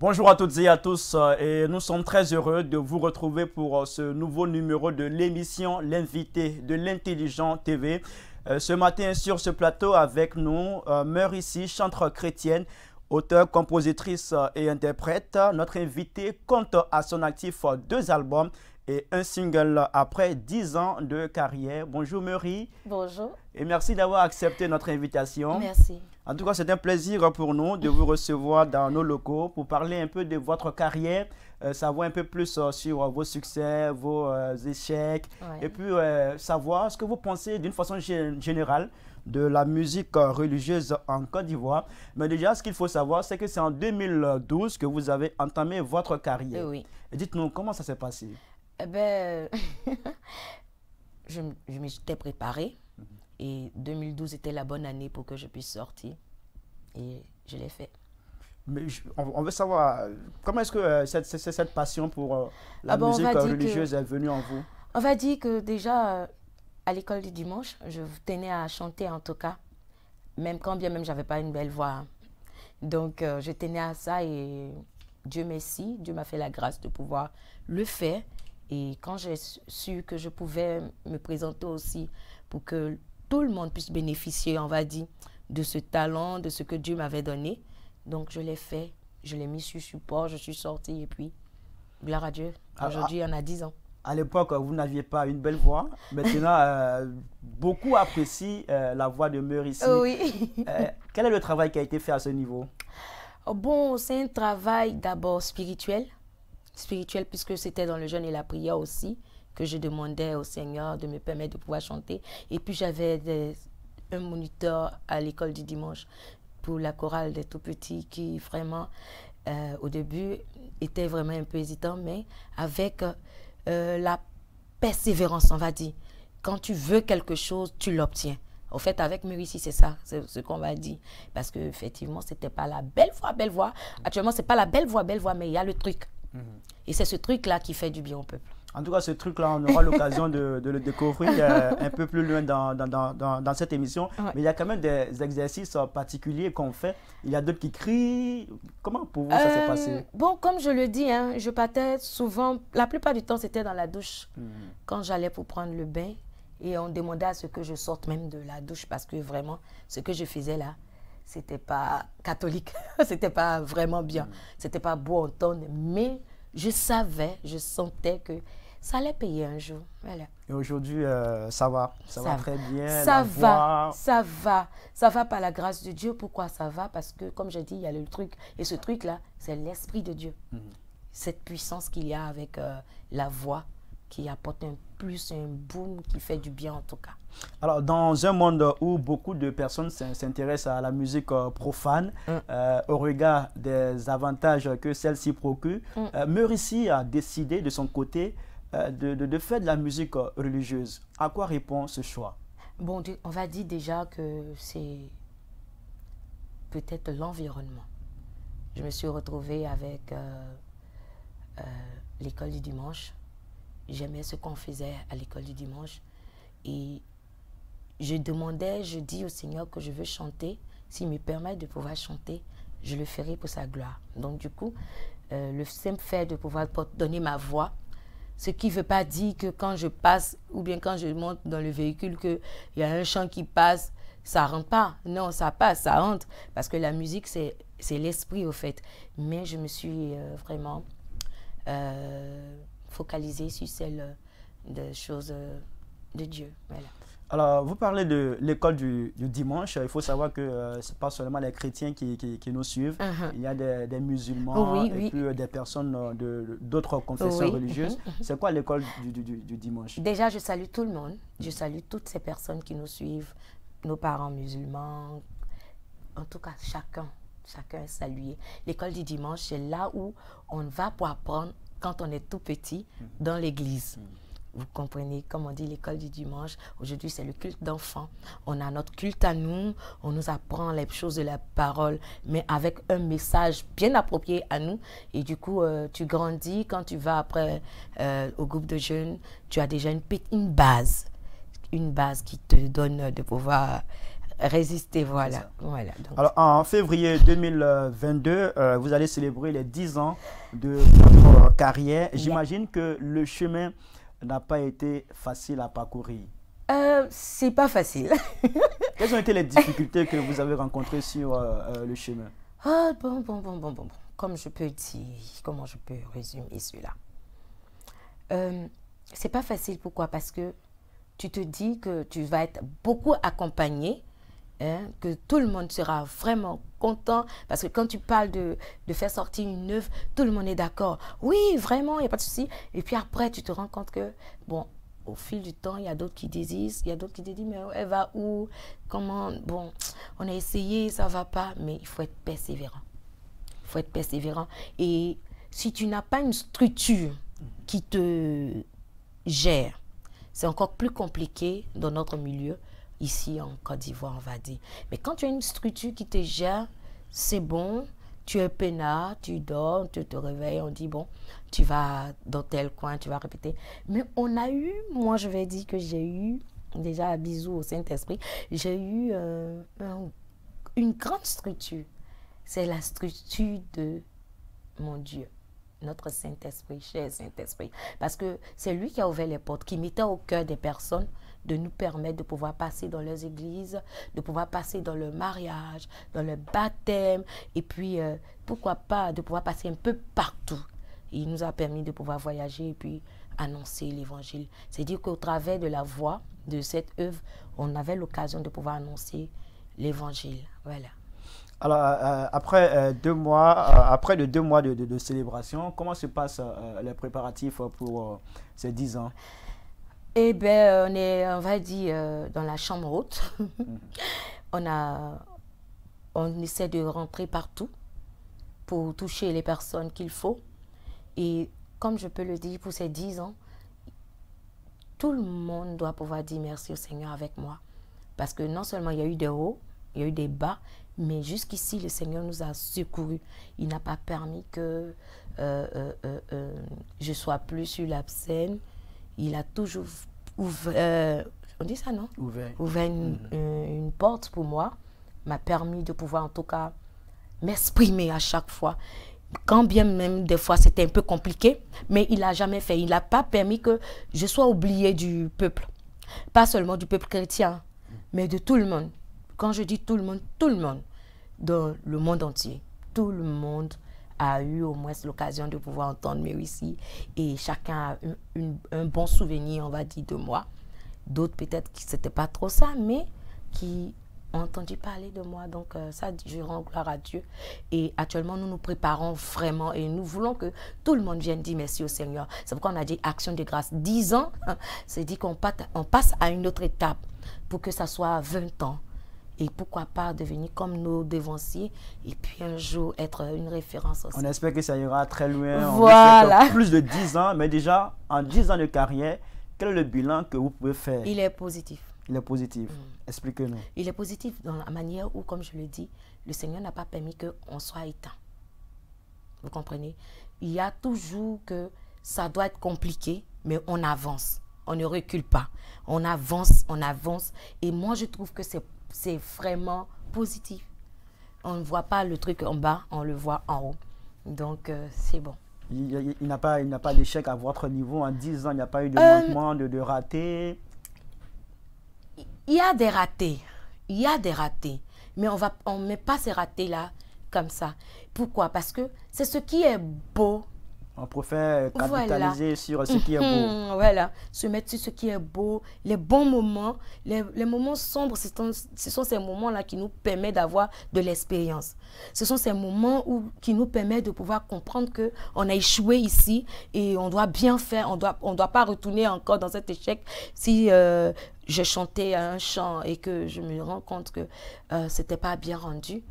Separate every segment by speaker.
Speaker 1: Bonjour à toutes et à tous et nous sommes très heureux de vous retrouver pour ce nouveau numéro de l'émission L'invité de l'Intelligent TV. Ce matin sur ce plateau avec nous, Meuricy, chanteuse chrétienne, auteure, compositrice et interprète. Notre invité compte à son actif 2 albums et un single après 10 ans de carrière. Bonjour Meuricy.
Speaker 2: Bonjour.
Speaker 1: Et merci d'avoir accepté notre invitation.
Speaker 2: Merci.
Speaker 1: En tout cas, c'est un plaisir pour nous de vous recevoir dans nos locaux pour parler un peu de votre carrière, savoir un peu plus sur vos succès, vos échecs, et puis savoir ce que vous pensez d'une façon générale de la musique religieuse en Côte d'Ivoire. Mais déjà, ce qu'il faut savoir, c'est que c'est en 2012 que vous avez entamé votre carrière.
Speaker 2: Oui.
Speaker 1: Dites-nous, comment ça s'est passé?
Speaker 2: Eh bien, je m'étais préparée. Et 2012 était la bonne année pour que je puisse sortir. Et je l'ai fait.
Speaker 1: Mais on veut savoir, comment est-ce que cette passion pour la musique religieuse est venue en vous?
Speaker 2: On va dire que déjà, à l'école du dimanche, je tenais à chanter en tout cas. Même quand bien même je n'avais pas une belle voix. Donc, je tenais à ça et Dieu merci, Dieu m'a fait la grâce de pouvoir le faire. Et quand j'ai su que je pouvais me présenter aussi pour que tout le monde puisse bénéficier, on va dire, de ce talent, de ce que Dieu m'avait donné. Donc, je l'ai fait, je l'ai mis sur support, je suis sortie et puis, gloire à Dieu, aujourd'hui, on a 10 ans.
Speaker 1: À l'époque, vous n'aviez pas une belle voix. Maintenant, beaucoup apprécient la voix de Meuricy.
Speaker 2: Oui.
Speaker 1: Quel est le travail qui a été fait à ce niveau?
Speaker 2: Bon, c'est un travail d'abord spirituel puisque c'était dans le jeûne et la prière aussi, que je demandais au Seigneur de me permettre de pouvoir chanter. Et puis j'avais un moniteur à l'école du dimanche pour la chorale des tout-petits qui vraiment, au début, était vraiment un peu hésitant, mais avec la persévérance, on va dire. Quand tu veux quelque chose, tu l'obtiens. En fait, avec Meuricy, c'est ça, c'est ce qu'on va dire. Parce qu'effectivement, ce n'était pas la belle voix. Actuellement, ce n'est pas la belle voix, mais il y a le truc. Et c'est ce truc-là qui fait du bien au peuple.
Speaker 1: En tout cas, ce truc-là, on aura l'occasion de le découvrir un peu plus loin dans cette émission. Ouais. Mais il y a quand même des exercices particuliers qu'on fait. Il y a d'autres qui crient. Comment pour vous ça s'est passé?
Speaker 2: Bon, comme je le dis, hein, je partais souvent, la plupart du temps, c'était dans la douche. Quand j'allais pour prendre le bain. Et on demandait à ce que je sorte même de la douche parce que vraiment, ce que je faisais là, c'était pas catholique. C'était pas vraiment bien. C'était pas beau à entendre. Mais je savais, je sentais que ça allait payer un jour. Voilà.
Speaker 1: Et aujourd'hui, ça va très bien.
Speaker 2: Ça va par la grâce de Dieu. Pourquoi ça va? Parce que, comme j'ai dit, il y a le truc. Et ce truc-là, c'est l'Esprit de Dieu. Cette puissance qu'il y a avec la voix qui apporte un plus, un boom qui fait du bien en tout cas.
Speaker 1: Alors, dans un monde où beaucoup de personnes s'intéressent à la musique profane, au regard des avantages que celle-ci procure, Meuricy a décidé de son côté de faire de la musique religieuse. À quoi répond ce choix?
Speaker 2: Bon, on va dire déjà que c'est peut-être l'environnement. Je me suis retrouvée avec l'école du dimanche. J'aimais ce qu'on faisait à l'école du dimanche. Et je dis au Seigneur que je veux chanter. S'il me permet de pouvoir chanter, je le ferai pour sa gloire. Donc du coup, le simple fait de pouvoir donner ma voix, ce qui ne veut pas dire que quand je passe ou bien quand je monte dans le véhicule, qu'il y a un chant qui passe, ça ne rentre pas. Non, ça passe, ça rentre. Parce que la musique, c'est l'esprit au fait. Mais je me suis vraiment focalisée sur celle des choses de Dieu. Voilà.
Speaker 1: Alors, vous parlez de l'école du dimanche. Il faut savoir que ce n'est pas seulement les chrétiens qui nous suivent. Il y a des musulmans et puis des personnes d'autres confessions religieuses. C'est quoi l'école du dimanche?
Speaker 2: Déjà, je salue tout le monde. Je salue toutes ces personnes qui nous suivent, nos parents musulmans. En tout cas, chacun est salué. L'école du dimanche, c'est là où on va pour apprendre quand on est tout petit dans l'église. Vous comprenez, comme on dit, l'école du dimanche. Aujourd'hui, c'est le culte d'enfants. On a notre culte à nous. On nous apprend les choses de la parole, mais avec un message bien approprié à nous. Et du coup, tu grandis. Quand tu vas après au groupe de jeunes, tu as déjà une base qui te donne de pouvoir résister, voilà. Voilà donc.
Speaker 1: Alors, en février 2022, vous allez célébrer les 10 ans de votre carrière. J'imagine que le chemin n'a pas été facile à parcourir.
Speaker 2: C'est pas facile.
Speaker 1: Quelles ont été les difficultés que vous avez rencontrées sur le chemin?
Speaker 2: Bon. Comment je peux résumer cela? C'est pas facile, pourquoi? Parce que tu te dis que tu vas être beaucoup accompagné, hein, que tout le monde sera vraiment content. Parce que quand tu parles de faire sortir une œuvre, tout le monde est d'accord. Oui, vraiment, il n'y a pas de souci. Et puis après, tu te rends compte que, bon, au fil du temps, il y a d'autres qui désistent, il y a d'autres qui te disent, mais elle va où? Comment? Bon, on a essayé, ça ne va pas. Mais il faut être persévérant. Il faut être persévérant. Et si tu n'as pas une structure qui te gère, c'est encore plus compliqué dans notre milieu, ici en Côte d'Ivoire, on va dire. Mais quand tu as une structure qui te gère, c'est bon, tu es peinard, tu dors, tu te réveilles, on dit, bon, tu vas dans tel coin, tu vas répéter. Mais on a eu, moi je vais dire que j'ai eu, déjà bisous au Saint-Esprit, j'ai eu une grande structure. C'est la structure de mon Dieu, notre Saint-Esprit, cher Saint-Esprit. Parce que c'est lui qui a ouvert les portes, qui mettait au cœur des personnes de nous permettre de pouvoir passer dans leurs églises, de pouvoir passer dans le mariage, dans le baptême, et puis pourquoi pas de pouvoir passer un peu partout. Il nous a permis de pouvoir voyager et puis annoncer l'évangile. C'est-à-dire qu'au travers de la voix de cette œuvre, on avait l'occasion de pouvoir annoncer l'évangile. Voilà.
Speaker 1: Alors, après 2 mois, après de 2 mois de célébration, comment se passent les préparatifs pour ces 10 ans?
Speaker 2: Eh bien, on est, on va dire, dans la chambre haute. On essaie de rentrer partout pour toucher les personnes qu'il faut. Et comme je peux le dire, pour ces 10 ans, tout le monde doit pouvoir dire merci au Seigneur avec moi. Parce que non seulement il y a eu des hauts, il y a eu des bas, mais jusqu'ici, le Seigneur nous a secourus. Il n'a pas permis que je sois plus sur la scène. Il a toujours ouvert, on dit ça, non? Ouvert une porte pour moi. M'a permis de pouvoir, en tout cas, m'exprimer à chaque fois. Quand bien même, des fois, c'était un peu compliqué, mais il n'a jamais fait. Il n'a pas permis que je sois oubliée du peuple. Pas seulement du peuple chrétien, mais de tout le monde. Quand je dis tout le monde, dans le monde entier. Tout le monde a eu au moins l'occasion de pouvoir entendre mes récits et chacun a un bon souvenir, on va dire, de moi. D'autres peut-être qui n'étaient pas trop ça, mais qui ont entendu parler de moi. Donc ça, je rends gloire à Dieu. Et actuellement, nous nous préparons vraiment et nous voulons que tout le monde vienne dire merci au Seigneur. C'est pourquoi on a dit action de grâce. 10 ans, c'est dit qu'on passe à une autre étape pour que ça soit 20 ans. Et pourquoi pas devenir comme nos devanciers et puis un jour être une référence aussi.
Speaker 1: On espère que ça ira très loin.
Speaker 2: Voilà.
Speaker 1: On plus de 10 ans, mais déjà, en 10 ans de carrière, quel est le bilan que vous pouvez faire?
Speaker 2: Il est positif.
Speaker 1: Il est positif. Expliquez-nous.
Speaker 2: Il est positif dans la manière où, comme je le dis, le Seigneur n'a pas permis qu'on soit éteint. Vous comprenez? Il y a toujours que ça doit être compliqué, mais on avance. On ne recule pas. On avance, on avance. Et moi, je trouve que c'est vraiment positif. On ne voit pas le truc en bas, on le voit en haut. Donc, c'est bon.
Speaker 1: Il n'a pas d'échec à votre niveau en 10 ans, il n'y a pas eu de manquement, de ratés.
Speaker 2: Il y a des ratés. Il y a des ratés. Mais on ne met pas ces ratés-là comme ça. Pourquoi? Parce que c'est ce qui est beau. On
Speaker 1: préfère capitaliser sur ce qui est beau.
Speaker 2: Voilà, se mettre sur ce qui est beau, les bons moments, les moments sombres, ce sont ces moments-là qui nous permettent d'avoir de l'expérience. Ce sont ces moments qui nous permettent de pouvoir comprendre qu'on a échoué ici et on doit bien faire, on doit pas retourner encore dans cet échec. Si je chantais un chant et que je me rends compte que c'était pas bien rendu,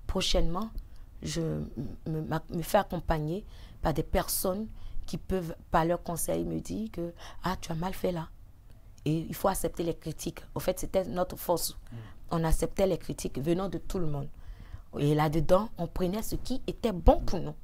Speaker 2: prochainement, je me fais accompagner par des personnes qui peuvent, par leurs conseils, me dire que « Ah, tu as mal fait là ». Et il faut accepter les critiques. En fait, c'était notre force. On acceptait les critiques venant de tout le monde. Et là-dedans, on prenait ce qui était bon pour nous.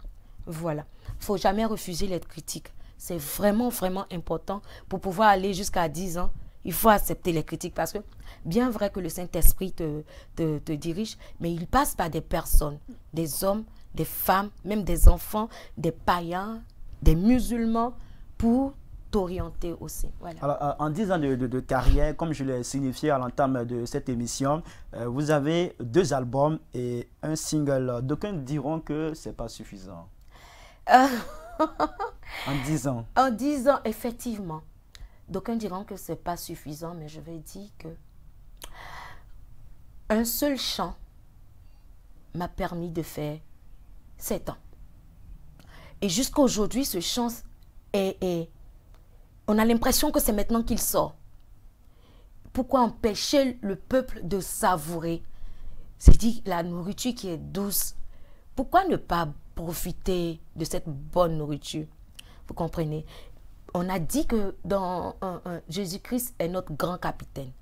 Speaker 2: Voilà. Il ne faut jamais refuser les critiques. C'est vraiment, vraiment important pour pouvoir aller jusqu'à 10 ans. Il faut accepter les critiques parce que, bien vrai que le Saint-Esprit te dirige, mais il passe par des personnes, des hommes, des femmes, même des enfants, des païens, des musulmans, pour t'orienter aussi. Voilà.
Speaker 1: Alors, en 10 ans de carrière, comme je l'ai signifié à l'entame de cette émission, vous avez 2 albums et un single. D'aucuns diront que ce n'est pas suffisant. En 10 ans.
Speaker 2: En 10 ans, effectivement. D'aucuns diront que ce n'est pas suffisant, mais je vais dire que un seul chant m'a permis de faire 7 ans. Et jusqu'à aujourd'hui, ce chant on a l'impression que c'est maintenant qu'il sort. Pourquoi empêcher le peuple de savourer? C'est-à-dire la nourriture qui est douce. Pourquoi ne pas profiter de cette bonne nourriture? Vous comprenez? On a dit que Jésus-Christ est notre grand capitaine.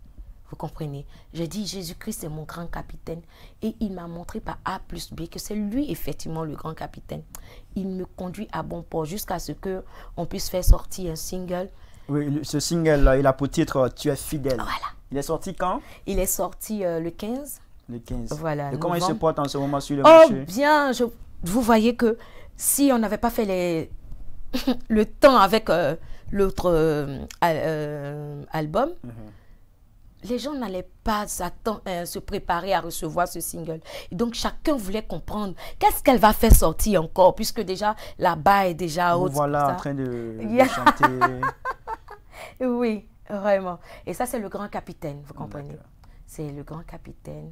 Speaker 2: Vous comprenez? J'ai dit Jésus-Christ est mon grand capitaine et il m'a montré par A plus B que c'est lui effectivement le grand capitaine. Il me conduit à bon port jusqu'à ce qu'on puisse faire sortir un single.
Speaker 1: Oui, ce single, il a pour titre « Tu es fidèle ».
Speaker 2: Voilà.
Speaker 1: Il est sorti quand?
Speaker 2: Il est sorti le 15.
Speaker 1: Le 15.
Speaker 2: Voilà.
Speaker 1: Et comment il se porte en ce moment sur le
Speaker 2: marché?
Speaker 1: marché?
Speaker 2: Bien, vous voyez que si on n'avait pas fait le temps avec l'autre album, les gens n'allaient pas se préparer à recevoir ce single. Et donc, chacun voulait comprendre qu'est-ce qu'elle va faire sortir encore, puisque déjà, la bas est déjà haute.
Speaker 1: Voilà, en train de chanter.
Speaker 2: Oui, vraiment. Et ça, c'est le grand capitaine, vous comprenez? C'est le grand capitaine.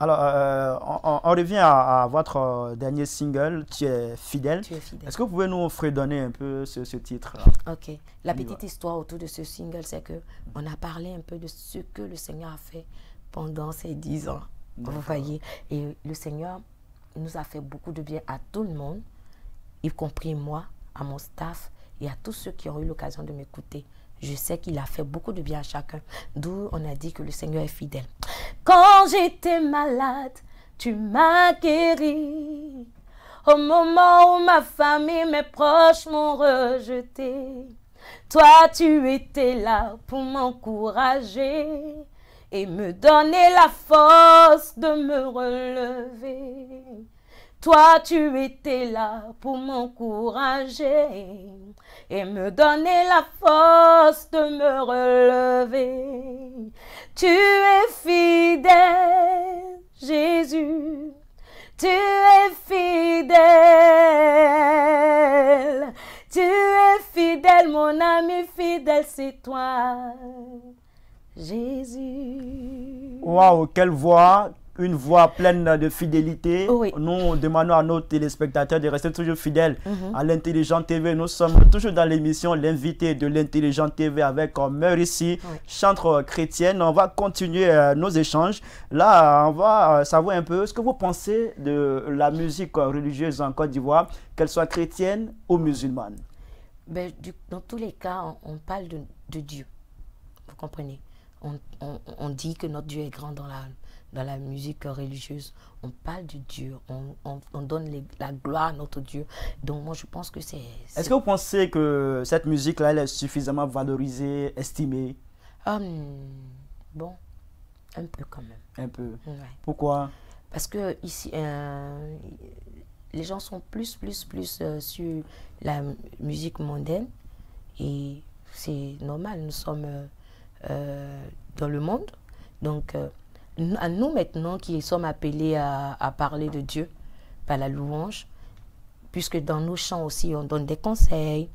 Speaker 1: Alors, on revient à votre dernier single, Tu es fidèle.
Speaker 2: Tu es fidèle.
Speaker 1: Est-ce que vous pouvez nous fredonner un peu ce titre-là?
Speaker 2: Ok. La petite histoire autour de ce single, c'est qu'on a parlé un peu de ce que le Seigneur a fait pendant ces 10 ans. Vous voyez? Et le Seigneur nous a fait beaucoup de bien à tout le monde, y compris moi, à mon staff et à tous ceux qui ont eu l'occasion de m'écouter. Je sais qu'il a fait beaucoup de bien à chacun. D'où on a dit que le Seigneur est fidèle. Quand j'étais malade, tu m'as guéri. Au moment où ma famille, mes proches m'ont rejeté. Toi, tu étais là pour m'encourager et me donner la force de me relever. Toi, tu étais là pour m'encourager et me donner la force de me relever. Tu es fidèle, Jésus. Tu es fidèle. Tu es fidèle, mon ami fidèle, c'est toi, Jésus.
Speaker 1: Waouh, quelle voix! Une voix pleine de fidélité.
Speaker 2: Oui.
Speaker 1: Nous demandons à nos téléspectateurs de rester toujours fidèles à l'Intelligent TV. Nous sommes toujours dans l'émission L'invité de l'Intelligent TV avec Mauricie, chantre chrétienne. On va continuer nos échanges. Là, on va savoir un peu ce que vous pensez de la musique religieuse en Côte d'Ivoire, qu'elle soit chrétienne ou musulmane.
Speaker 2: Ben, dans tous les cas, on parle de Dieu. Vous comprenez? On dit que notre Dieu est grand dans la musique religieuse. On parle de Dieu, on donne la gloire à notre Dieu. Donc moi je pense que c'est...
Speaker 1: Est-ce que vous pensez que cette musique-là, elle est suffisamment valorisée, estimée?
Speaker 2: Bon, un peu quand même.
Speaker 1: Un peu.
Speaker 2: Ouais.
Speaker 1: Pourquoi?
Speaker 2: Parce que ici, les gens sont plus sur la musique mondaine. Et c'est normal, nous sommes dans le monde. Donc... à nous maintenant qui sommes appelés à parler de Dieu par la louange, puisque dans nos chants aussi on donne des conseils,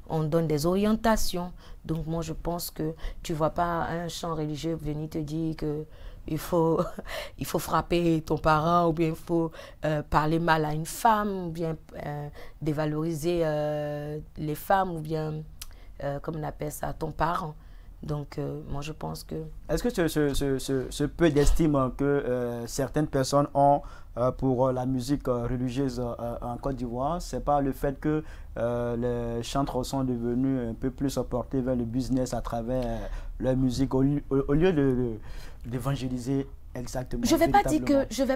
Speaker 2: on donne des orientations. Donc moi je pense que tu ne vois pas un chant religieux venir te dire que il faut frapper ton parent, ou bien il faut parler mal à une femme, ou bien dévaloriser les femmes, ou bien comme on appelle ça, ton parent. Donc, moi, je pense que...
Speaker 1: Est-ce que ce peu d'estime que certaines personnes ont pour la musique religieuse en Côte d'Ivoire, c'est pas le fait que les chantres sont devenus un peu plus portés vers le business à travers leur musique au lieu d'évangéliser exactement?
Speaker 2: Je vais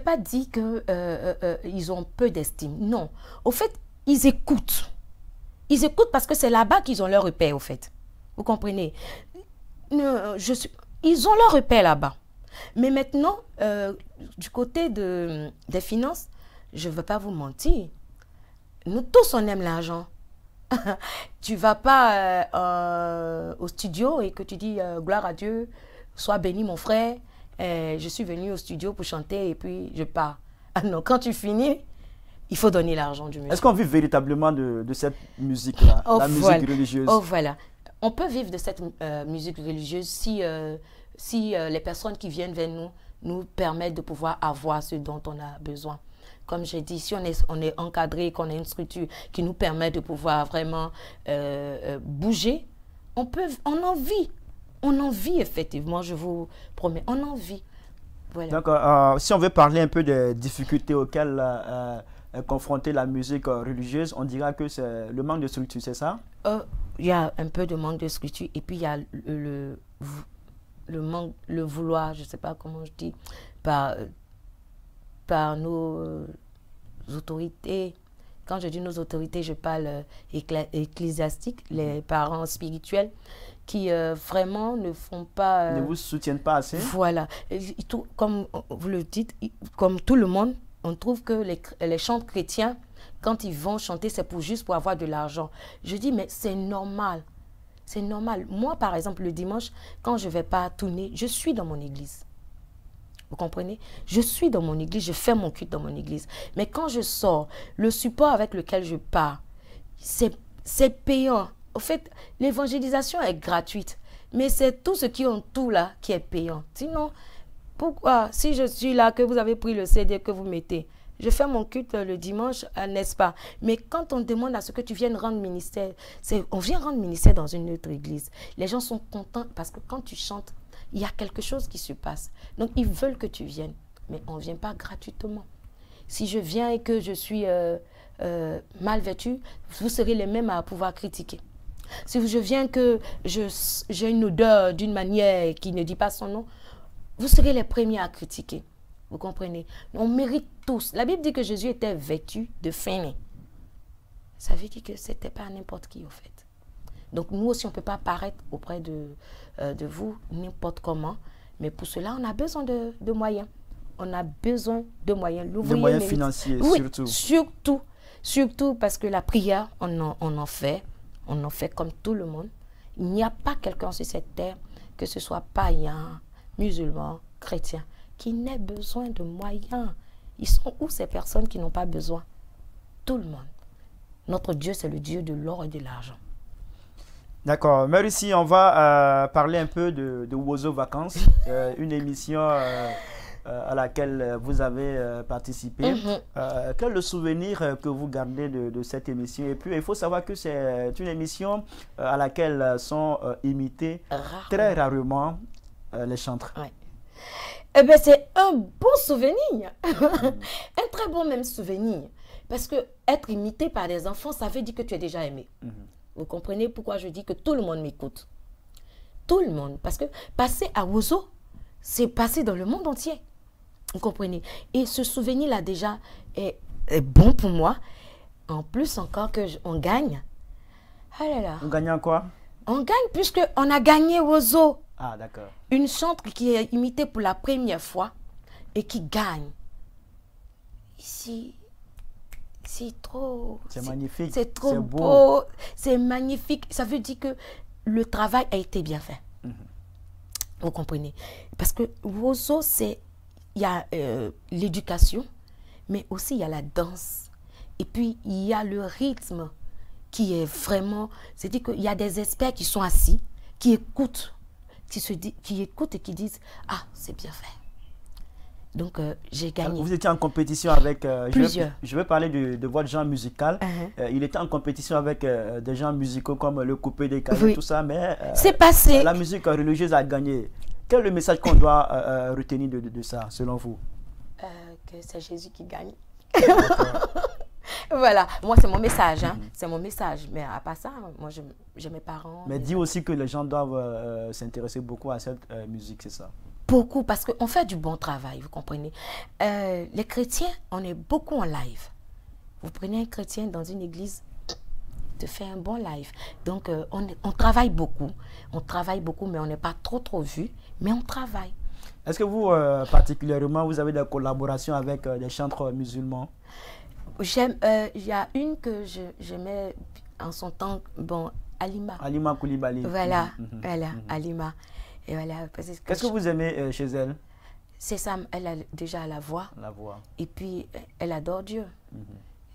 Speaker 2: pas dire que ils ont peu d'estime. Non. Au fait, ils écoutent. Ils écoutent parce que c'est là-bas qu'ils ont leur repère, au fait. Vous comprenez? Ils ont leur repère là-bas. Mais maintenant, du côté des finances, je ne veux pas vous mentir. Nous tous, on aime l'argent. Tu ne vas pas au studio et que tu dis gloire à Dieu, sois béni mon frère, je suis venu au studio pour chanter et puis je pars. Ah non, quand tu finis, il faut donner l'argent du musique.
Speaker 1: Est-ce qu'on vit véritablement de cette musique-là, la musique religieuse?
Speaker 2: Oh voilà, on peut vivre de cette musique religieuse si les personnes qui viennent vers nous permettent de pouvoir avoir ce dont on a besoin. Comme j'ai dit, si on est encadré, qu'on a une structure qui nous permet de pouvoir vraiment bouger, on en vit effectivement, je vous promets, on en vit. Voilà.
Speaker 1: Donc, si on veut parler un peu des difficultés auxquelles est confrontée la musique religieuse, on dira que c'est le manque de structure, c'est ça?
Speaker 2: Il y a un peu de manque de structure et puis il y a le vouloir, je ne sais pas comment je dis, par nos autorités. Quand je dis nos autorités, je parle ecclésiastiques, les parents spirituels qui vraiment ne font pas...
Speaker 1: ne vous soutiennent pas assez.
Speaker 2: Voilà. Comme vous le dites, comme tout le monde, on trouve que les chants chrétiens, quand ils vont chanter, c'est juste pour avoir de l'argent. Je dis, mais c'est normal. C'est normal. Moi, par exemple, le dimanche, quand je ne vais pas tourner, je suis dans mon église. Vous comprenez? Je suis dans mon église, je fais mon culte dans mon église. Mais quand je sors, le support avec lequel je pars, c'est payant. Au fait, l'évangélisation est gratuite. Mais c'est tout ce qui ont tout là qui est payant. Sinon, pourquoi, si je suis là, que vous avez pris le CD que vous mettez, je fais mon culte le dimanche, n'est-ce pas? Mais quand on demande à ce que tu viennes rendre ministère, on vient rendre ministère dans une autre église. Les gens sont contents parce que quand tu chantes, il y a quelque chose qui se passe. Donc, ils veulent que tu viennes. Mais on ne vient pas gratuitement. Si je viens et que je suis mal vêtue, vous serez les mêmes à pouvoir critiquer. Si je viens que j'ai une odeur d'une manière qui ne dit pas son nom, vous serez les premiers à critiquer. Vous comprenez? On mérite tous. La Bible dit que Jésus était vêtu de fin lin. Ça veut dire que ce n'était pas n'importe qui, au fait. Donc, nous aussi, on ne peut pas paraître auprès de vous n'importe comment. Mais pour cela, on a besoin de moyens. On a besoin de moyens.
Speaker 1: De moyens financiers,
Speaker 2: oui,
Speaker 1: surtout.
Speaker 2: Surtout parce que la prière, on en fait. On en fait comme tout le monde. Il n'y a pas quelqu'un sur cette terre, que ce soit païen, musulman, chrétien, qui n'ait besoin de moyens. Ils sont où ces personnes qui n'ont pas besoin? Tout le monde. Notre Dieu, c'est le Dieu de l'or et de l'argent.
Speaker 1: D'accord. Mais ici, on va parler un peu de Wozo Vacances, une émission à laquelle vous avez participé. Quel est le souvenir que vous gardez de cette émission? Et puis, il faut savoir que c'est une émission à laquelle sont imités très rarement les chantres.
Speaker 2: Ouais. Eh bien, c'est un bon souvenir. Un très bon même souvenir. Parce que être imité par des enfants, ça veut dire que tu es déjà aimé. Vous comprenez pourquoi je dis que tout le monde m'écoute? Tout le monde. Parce que passer à Wozo, c'est passer dans le monde entier. Vous comprenez? Et ce souvenir-là, déjà, est bon pour moi. En plus, encore qu'on gagne. Ah là là.
Speaker 1: On gagne en quoi?
Speaker 2: On gagne puisqu'on a gagné Wozo.
Speaker 1: Ah, d'accord.
Speaker 2: Une chanteuse qui est imitée pour la première fois et qui gagne. Ici, c'est trop...
Speaker 1: C'est magnifique.
Speaker 2: C'est trop beau. C'est magnifique. Ça veut dire que le travail a été bien fait. Vous comprenez? Parce que Wozo, il y a l'éducation, mais aussi il y a la danse. Et puis, il y a le rythme qui est vraiment... C'est-à-dire qu'il y a des experts qui sont assis, qui écoutent, qui écoutent et qui disent « Ah, c'est bien fait ». Donc, j'ai gagné.
Speaker 1: Vous étiez en compétition avec...
Speaker 2: plusieurs.
Speaker 1: Je vais parler de votre genre musical. Il était en compétition avec des genres musicaux comme le coupé des cahiers, tout ça, mais...
Speaker 2: c'est passé.
Speaker 1: La musique religieuse a gagné. Quel est le message qu'on doit retenir de ça, selon vous?
Speaker 2: Que c'est Jésus qui gagne. Voilà, moi c'est mon message, hein. C'est mon message. Mais à part ça, moi j'ai mes parents.
Speaker 1: Mais dis aussi que les gens doivent s'intéresser beaucoup à cette musique, c'est ça?
Speaker 2: Beaucoup, parce qu'on fait du bon travail, vous comprenez. Les chrétiens, on est beaucoup en live. Vous prenez un chrétien dans une église, te faire un bon live. Donc, on travaille beaucoup. On travaille beaucoup, mais on n'est pas trop vu. Mais on travaille.
Speaker 1: Est-ce que vous, particulièrement, vous avez des collaborations avec des chantres musulmans?
Speaker 2: Il y a une que j'aimais en son temps, bon, Halima.
Speaker 1: Halima Coulibaly.
Speaker 2: Voilà, Halima. Et voilà.
Speaker 1: Qu'est-ce que vous aimez chez elle?
Speaker 2: C'est ça, elle a déjà la voix.
Speaker 1: La voix.
Speaker 2: Et puis, elle adore Dieu.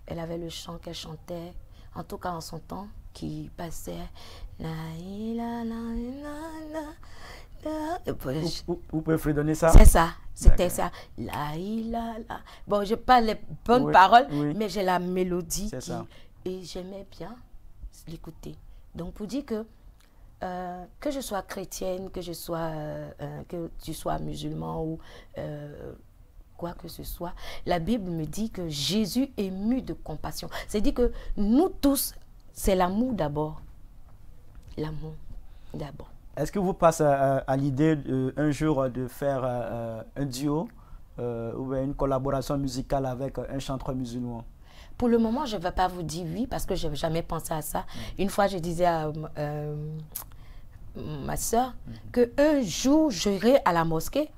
Speaker 2: Elle avait le chant qu'elle chantait, en tout cas en son temps, qui passait.
Speaker 1: Vous pouvez fredonner ça?
Speaker 2: C'est ça, c'était ça. Bon, je n'ai pas les bonnes paroles, mais j'ai la mélodie.
Speaker 1: C'est ça.
Speaker 2: Et j'aimais bien l'écouter. Donc, pour dire que je sois chrétienne, que tu sois musulman ou quoi que ce soit, la Bible me dit que Jésus est mu de compassion. C'est-à-dire que nous tous, c'est l'amour d'abord. L'amour d'abord.
Speaker 1: Est-ce que vous passez à l'idée un jour de faire un duo ou une collaboration musicale avec un chanteur musulman?
Speaker 2: Pour le moment, je ne vais pas vous dire oui parce que je n'ai jamais pensé à ça. Une fois, je disais à ma soeur qu'un jour, j'irai à la mosquée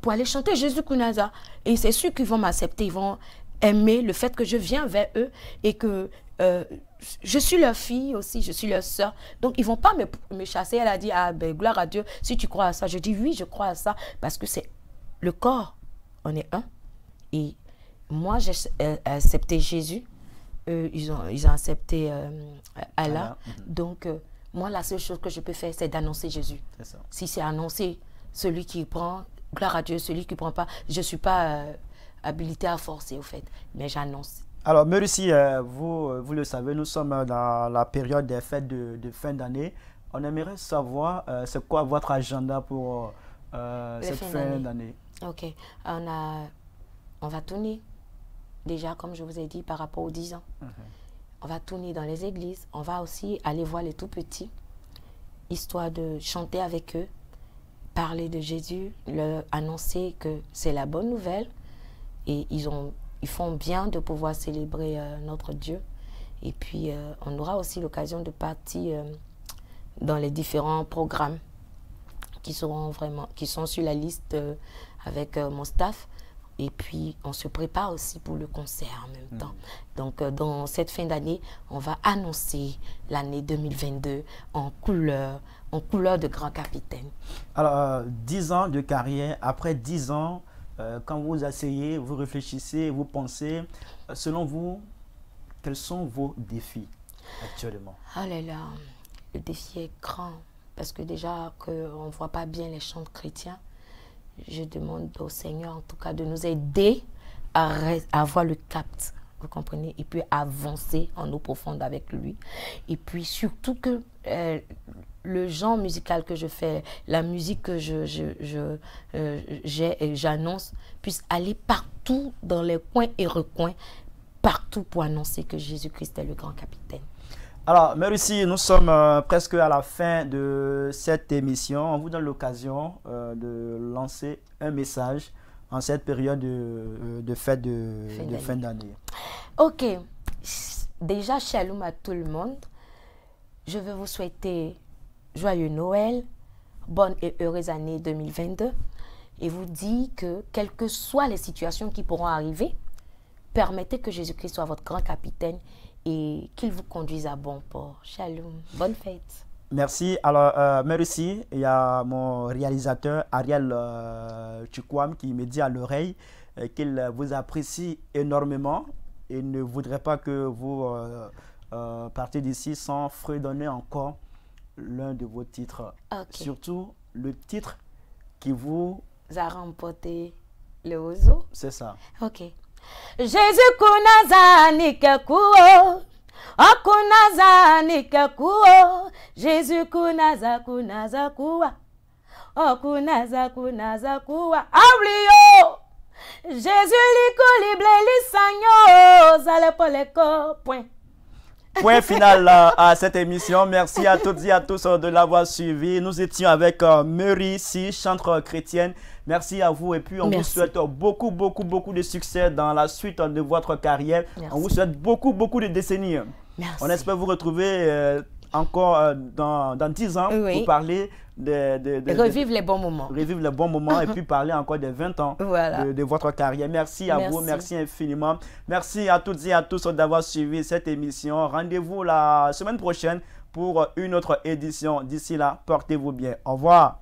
Speaker 2: pour aller chanter Jésus Kounaza. Et c'est sûr qu'ils vont m'accepter, ils vont aimer le fait que je viens vers eux et que je suis leur fille aussi, je suis leur soeur. Donc, ils ne vont pas me chasser. Elle a dit, ah ben, gloire à Dieu, si tu crois à ça. Je dis, oui, je crois à ça parce que c'est le corps, on est un. Et moi, j'ai accepté Jésus. Ils ont accepté Allah. Donc, moi, la seule chose que je peux faire, c'est d'annoncer Jésus. Si c'est annoncer celui qui prend, gloire à Dieu, celui qui ne prend pas, je ne suis pas habilitée à forcer, au fait. Mais j'annonce.
Speaker 1: Alors, Merissi, vous le savez, nous sommes dans la période des fêtes de fin d'année. On aimerait savoir, c'est quoi votre agenda pour cette fin d'année?
Speaker 2: Ok. On va tourner. Déjà, comme je vous ai dit, par rapport aux 10 ans. On va tourner dans les églises. On va aussi aller voir les tout petits, histoire de chanter avec eux, parler de Jésus, leur annoncer que c'est la bonne nouvelle. Et ils font bien de pouvoir célébrer notre Dieu. Et puis, on aura aussi l'occasion de partir dans les différents programmes qui sont sur la liste avec mon staff. Et puis, on se prépare aussi pour le concert en même temps. Donc, dans cette fin d'année, on va annoncer l'année 2022 en couleur de grand capitaine.
Speaker 1: Alors, 10 ans de carrière, après 10 ans, quand vous asseyez, vous réfléchissez, vous pensez, selon vous, quels sont vos défis actuellement?
Speaker 2: Oh là là, le défi est grand. Parce que déjà qu'on ne voit pas bien les chants chrétiens, je demande au Seigneur, en tout cas, de nous aider à avoir le cap, vous comprenez, et puis avancer en eau profonde avec lui. Et puis surtout que le genre musical que je fais, la musique que j'annonce, puisse aller partout dans les coins et recoins, partout pour annoncer que Jésus-Christ est le grand capitaine.
Speaker 1: Alors, Merissi, nous sommes presque à la fin de cette émission. On vous donne l'occasion de lancer un message en cette période de fête de fin d'année.
Speaker 2: Ok. Déjà, shalom à tout le monde. Je veux vous souhaiter joyeux Noël, bonne et heureuse année 2022 et vous dire que, quelles que soient les situations qui pourront arriver, permettez que Jésus-Christ soit votre grand capitaine et qu'il vous conduise à bon port. Shalom. Bonne fête.
Speaker 1: Merci. Alors, merci. Il y a mon réalisateur Ariel Chukwam qui me dit à l'oreille qu'il vous apprécie énormément et ne voudrait pas que vous partez d'ici sans fredonner encore l'un de vos titres.
Speaker 2: Okay.
Speaker 1: Surtout le titre qui vous
Speaker 2: a remporté le Ozo.
Speaker 1: C'est ça.
Speaker 2: Ok. Jésus kunaza nikakuo, okunaza nikakuo, Jésus kunaza kuwa, okunaza kuwa, ablio, Jésus likolible lisanyo, zale poleko, point.
Speaker 1: Point final à cette émission. Merci à toutes et à tous de l'avoir suivi. Nous étions avec Merissi, chanteuse chrétienne. Merci à vous et puis on vous souhaite beaucoup de succès dans la suite de votre carrière.
Speaker 2: Merci.
Speaker 1: On vous souhaite beaucoup de décennies.
Speaker 2: Merci.
Speaker 1: On espère vous retrouver encore dans 10 ans pour parler
Speaker 2: revivre les bons moments.
Speaker 1: Revivre les bons moments et puis parler encore des 20 ans de votre carrière. Merci à vous, merci infiniment. Merci à toutes et à tous d'avoir suivi cette émission. Rendez-vous la semaine prochaine pour une autre édition. D'ici là, portez-vous bien. Au revoir.